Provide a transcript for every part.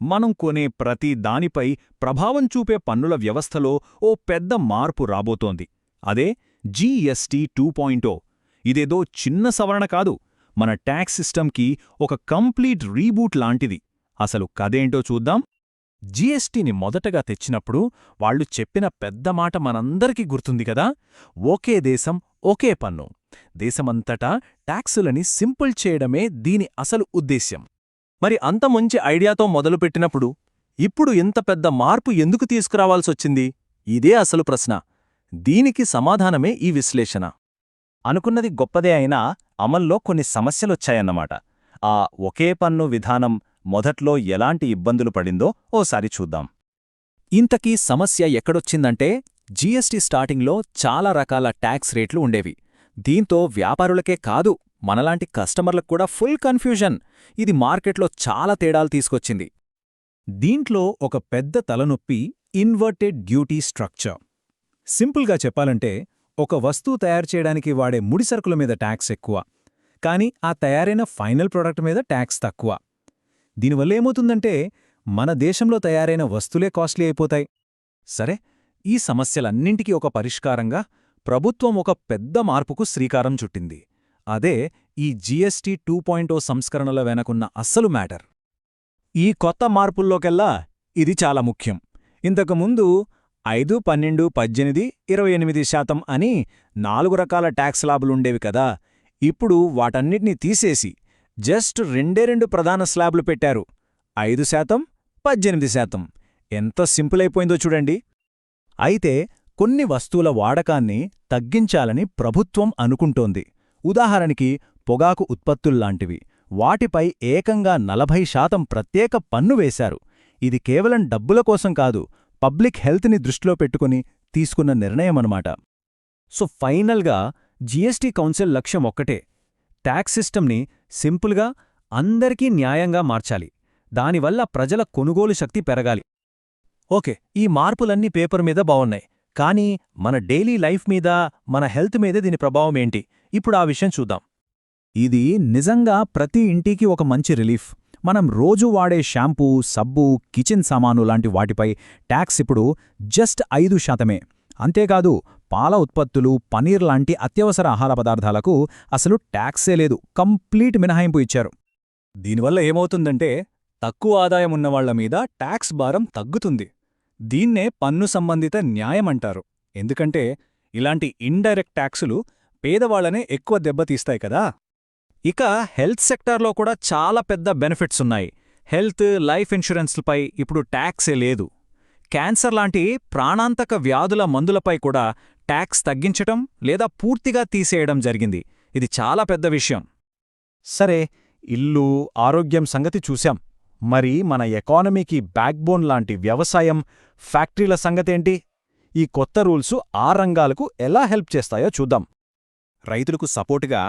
మనం కొనే ప్రతి దానిపై ప్రభావం చూపే పన్నుల వ్యవస్థలో ఓ పెద్ద మార్పు రాబోతోంది. అదే జీఎస్టీ 2.0. ఇదేదో చిన్న సవరణ కాదు, మన ట్యాక్స్ సిస్టమ్కి ఒక కంప్లీట్ రీబూట్ లాంటిది. అసలు కథేంటో చూద్దాం. జీఎస్టీని మొదటగా తెచ్చినప్పుడు వాళ్లు చెప్పిన పెద్ద మాట మనందరికీ గుర్తుంది కదా, ఒకే దేశం ఒకే పన్ను. దేశమంతటా ట్యాక్సులని సింపుల్ చేయడమే దీని అసలు ఉద్దేశ్యం. మరి అంత మంచి ఐడియాతో మొదలుపెట్టినప్పుడు ఇప్పుడు ఇంత పెద్ద మార్పు ఎందుకు తీసుకురావాల్సొచ్చింది? ఇదే అసలు ప్రశ్న. దీనికి సమాధానమే ఈ విశ్లేషణ. అనుకున్నది గొప్పదే అయినా అమల్లో కొన్ని సమస్యలొచ్చాయన్నమాట. ఆ ఒకే పన్ను విధానం మొదట్లో ఎలాంటి ఇబ్బందులు పడిందో ఓసారి చూద్దాం. ఇంతకీ సమస్య ఎక్కడొచ్చిందంటే, జీఎస్టీ స్టార్టింగ్లో చాలా రకాల ట్యాక్స్ రేట్లు ఉండేవి. దీంతో వ్యాపారులకే కాదు, మనలాంటి కస్టమర్లకు కూడా ఫుల్ కన్ఫ్యూజన్. ఇది మార్కెట్లో చాలా తేడాలు తీసుకొచ్చింది. దీంట్లో ఒక పెద్ద తలనొప్పి ఇన్వర్టెడ్ డ్యూటీ స్ట్రక్చర్. సింపుల్గా చెప్పాలంటే, ఒక వస్తువు తయారు చేయడానికి వాడే ముడిసరుకుల మీద ట్యాక్స్ ఎక్కువ, కానీ ఆ తయారైన ఫైనల్ ప్రొడక్ట్ మీద ట్యాక్స్ తక్కువ. దీనివల్ల ఏమవుతుందంటే, మన దేశంలో తయారైన వస్తువులే కాస్ట్లీ అయిపోతాయి. సరే, ఈ సమస్యలన్నింటికీ ఒక పరిష్కారంగా ప్రభుత్వం ఒక పెద్ద మార్పుకు శ్రీకారం చుట్టింది. అదే ఈ జీఎస్టీ 2.0 సంస్కరణల వెనకున్న అస్సలు మ్యాటర్. ఈ కొత్త మార్పుల్లోకెల్లా ఇది చాలా ముఖ్యం. ఇంతకుముందు 5, 12, 18, 28% అని 4 రకాల ట్యాక్స్ స్లాబులుండేవి కదా. ఇప్పుడు వాటన్నిటినీ తీసేసి జస్ట్ 2 ప్రధాన స్లాబ్లు పెట్టారు. 5%, 18%. ఎంత సింపుల్ అయిపోయిందో చూడండి. అయితే కొన్ని వస్తువుల వాడకాన్ని తగ్గించాలని ప్రభుత్వం అనుకుంటోంది. ఉదాహరణకి పొగాకు ఉత్పత్తుల్లాంటివి. వాటిపై ఏకంగా 40% ప్రత్యేక పన్ను వేశారు. ఇది కేవలం డబ్బుల కోసం కాదు, పబ్లిక్ హెల్త్ని దృష్టిలో పెట్టుకుని తీసుకున్న నిర్ణయమన్నమాట. సో ఫైనల్గా జీఎస్టీ కౌన్సిల్ లక్ష్యం ఒక్కటే: ట్యాక్స్ సిస్టమ్ని సింపుల్గా, అందరికీ న్యాయంగా మార్చాలి. దానివల్ల ప్రజల కొనుగోలు శక్తి పెరగాలి. ఓకే, ఈ మార్పులన్నీ పేపర్ మీద బావున్నాయి, కానీ మన డైలీ లైఫ్ మీద, మన హెల్త్ మీద దీని ప్రభావం ఏంటి? ఇప్పుడు ఆ విషయం చూద్దాం. ఇది నిజంగా ప్రతి ఇంటికి ఒక మంచి రిలీఫ్. మనం రోజూ వాడే షాంపూ, సబ్బు, కిచెన్ సామాను లాంటి వాటిపై ట్యాక్స్ ఇప్పుడు జస్ట్ 5%. అంతేకాదు, పాల ఉత్పత్తులు, పనీర్ లాంటి అత్యవసర ఆహార పదార్థాలకు అసలు ట్యాక్సే లేదు, కంప్లీట్ మినహాయింపు ఇచ్చారు. దీనివల్ల ఏమవుతుందంటే, తక్కువ ఆదాయం ఉన్నవాళ్ల మీద ట్యాక్స్ భారం తగ్గుతుంది. దీన్నే పన్ను సంబంధిత న్యాయమంటారు. ఎందుకంటే ఇలాంటి ఇండైరెక్ట్ ట్యాక్సులు పేదవాళ్లనే ఎక్కువ దెబ్బతీస్తాయి కదా. ఇక హెల్త్ సెక్టార్లో కూడా చాలా పెద్ద బెనిఫిట్స్ ఉన్నాయి. హెల్త్, లైఫ్ ఇన్సూరెన్స్లపై ఇప్పుడు ట్యాక్సే లేదు. క్యాన్సర్ లాంటి ప్రాణాంతక వ్యాధుల మందులపై కూడా ట్యాక్స్ తగ్గించటం లేదా పూర్తిగా తీసేయడం జరిగింది. ఇది చాలా పెద్ద విషయం. సరే, ఇల్లు, ఆరోగ్యం సంగతి చూశాం. మరి మన ఎకానమీకి బ్యాక్బోన్ లాంటి వ్యవసాయం, ఫ్యాక్టరీల సంగతేంటి? ఈ కొత్త రూల్సు ఆ రంగాలకు ఎలా హెల్ప్ చేస్తాయో చూద్దాం. రైతులకు సపోర్టుగా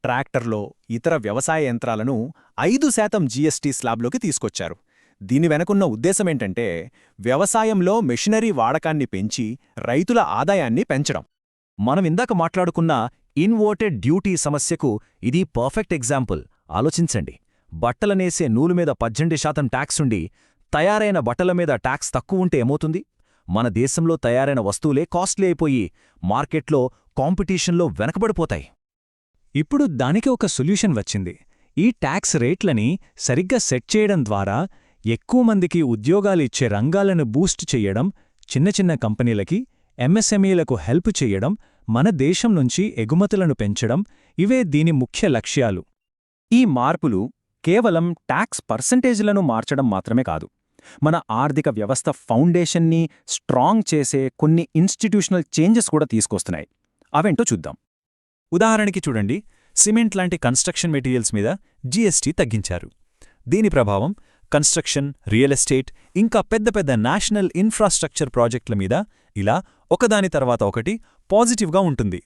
ట్రాక్టర్లో, ఇతర వ్యవసాయ యంత్రాలను 5% జీఎస్టీ స్లాబ్లోకి తీసుకొచ్చారు. దీని వెనకున్న ఉద్దేశమేంటంటే, వ్యవసాయంలో మెషినరీ వాడకాన్ని పెంచి రైతుల ఆదాయాన్ని పెంచడం. మనం ఇందాక మాట్లాడుకున్న ఇన్వర్టెడ్ డ్యూటీ సమస్యకు ఇది పర్ఫెక్ట్ ఎగ్జాంపుల్. ఆలోచించండి, బట్టలనేసే నూలు మీద 18% ట్యాక్స్ ఉండి, తయారైన బట్టల మీద ట్యాక్స్ తక్కువుంటే ఏమవుతుంది? మన దేశంలో తయారైన వస్తువులే కాస్ట్లీ అయిపోయి మార్కెట్లో కాంపిటీషన్లో వెనకబడిపోతాయి. ఇప్పుడు దానికి ఒక సొల్యూషన్ వచ్చింది. ఈ ట్యాక్స్ రేట్లని సరిగ్గా సెట్ చేయడం ద్వారా ఎక్కువ మందికి ఉద్యోగాలిచ్చే రంగాలను బూస్ట్ చెయ్యడం, చిన్న చిన్న కంపెనీలకి, ఎంఎస్ఎంఈలకు హెల్ప్ చెయ్యడం, మన దేశం నుంచి ఎగుమతులను పెంచడం, ఇవే దీని ముఖ్య లక్ష్యాలు. ఈ మార్పులు కేవలం ట్యాక్స్ పర్సంటేజ్లను మార్చడం మాత్రమే కాదు, మన ఆర్థిక వ్యవస్థ ఫౌండేషన్ని స్ట్రాంగ్ చేసే కొన్ని ఇన్స్టిట్యూషనల్ చేంజెస్ కూడా తీసుకొస్తున్నాయి. అవేంటో చూద్దాం. ఉదాహరణకి చూడండి, సిమెంట్ లాంటి కన్స్ట్రక్షన్ మెటీరియల్స్ మీద జీఎస్టీ తగ్గించారు. దీని ప్రభావం కన్స్ట్రక్షన్, రియల్ ఎస్టేట్, ఇంకా పెద్ద పెద్ద నేషనల్ ఇన్ఫ్రాస్ట్రక్చర్ ప్రాజెక్టుల మీద ఇలా ఒకదాని తర్వాత ఒకటి పాజిటివ్గా ఉంటుంది.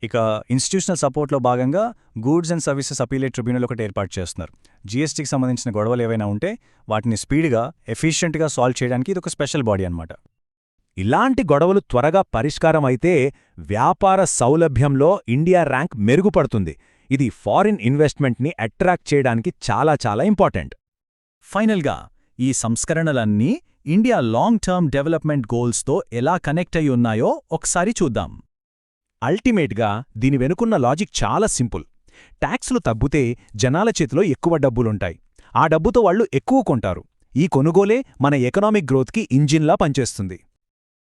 ఇక ఇన్స్టిట్యూషనల్ సపోర్ట్లో భాగంగా goods and services appellate tribunal ఒకటి ఏర్పాటు చేస్తున్నారు. జీఎస్టీకి సంబంధించిన గొడవలు ఏవైనా ఉంటే వాటిని స్పీడ్గా, ఎఫిషియెంట్గా సాల్వ్ చేయడానికి ఇదొక స్పెషల్ బాడీ అన్నమాట. ఇలాంటి గొడవలు త్వరగా పరిష్కారం అయితే వ్యాపార సౌలభ్యంలో ఇండియా ర్యాంక్ మెరుగుపడుతుంది. ఇది ఫారిన్ ఇన్వెస్ట్మెంట్ని అట్రాక్ట్ చేయడానికి చాలా చాలా ఇంపార్టెంట్. ఫైనల్గా ఈ సంస్కరణలన్నీ ఇండియా లాంగ్ టర్మ్ డెవలప్మెంట్ గోల్స్తో ఎలా కనెక్ట్ అయి ఉన్నాయో ఒకసారి చూద్దాం. అల్టిమేట్గా దీని వెనుకున్న లాజిక్ చాలా సింపుల్. ట్యాక్స్లు తగ్గితే జనాల చేతిలో ఎక్కువ డబ్బులుంటాయి. ఆ డబ్బుతో వాళ్లు ఎక్కువ కొంటారు. ఈ కొనుగోలే మన ఎకనామిక్ గ్రోత్కి ఇంజిన్లా పనిచేస్తుంది.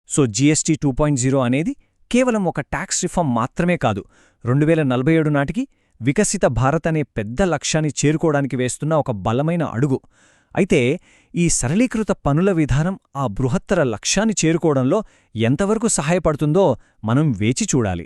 సో జీఎస్టీ 2.0 అనేది కేవలం ఒక ట్యాక్స్ రిఫార్మ్ మాత్రమే కాదు, 2047 నాటికి వికసిత భారత్ అనే పెద్ద లక్ష్యాన్ని చేరుకోవడానికి వేస్తున్న ఒక బలమైన అడుగు. అయితే ఈ సరళీకృత పనుల విధానం ఆ బృహత్తర లక్ష్యాన్ని చేరుకోవడంలో ఎంతవరకు సహాయపడుతుందో మనం వేచి చూడాలి.